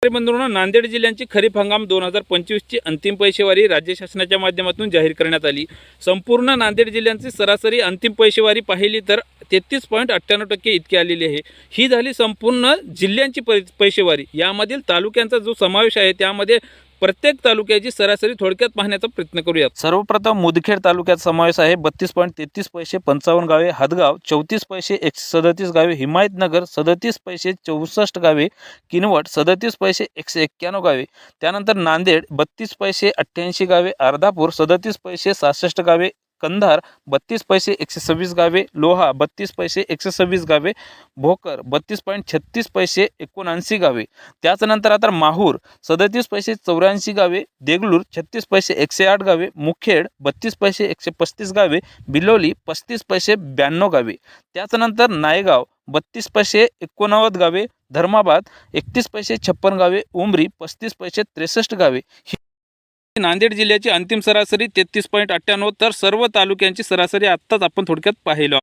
बंधूंनो, नांदेड जिल्ह्याची खरीप हंगाम 2025 ची अंतिम पैसेवारी राज्य शासनाच्या माध्यमातून जाहीर करण्यात आली। संपूर्ण नांदेड जिल्ह्याची सरासरी अंतिम पैसेवारी पाहिली तर 33.98% इतकी आलेली आहे। ही झाली संपूर्ण जिल्ह्यांची पैसेवारी। यामधील तालुक्यांचा जो समावेश आहे त्यामध्ये प्रत्येक तालुक्याची सरासरी थोडक्यात पाहण्याचा प्रयत्न करूयात। सर्वप्रथम मुदखेड तालुक्यात समावेश आहे 32.33 पैसे 55 गावे, हदगाव 34 पैसे 137 गावे, हिमायतनगर 37 पैसे 64 गावे, किनवट 37 पैसे 191 गावे, त्यानंतर नांदेड 32 पैसे 88 गावे, अर्धापूर 37 पैसे 66 गावे, कंधार 32 पैसे 126 गावे, लोहा 32 पैसे 126 गावे, भोकर 32.36 पैसे 79 गावे, त्यानंतर आता माहूर 37 पैसे 84 गावे, देगलूर 36 पैसे 108 गावे, मुखेड 32 पैसे 135 गावे, बिलोली 35 पैसे 92 गावे, त्यानंतर नायगाव 32 पैसे 89 गावे, धर्माबाद 31 पैसे 56 गावे, उमरी 35 पैसे 63 गावे। नांदेड जिल्ह्याची अंतिम सरासरी 33.98, तर सर्व तालुक्यांची सरासरी आत्ताच आपण थोडक्यात पाहिलो।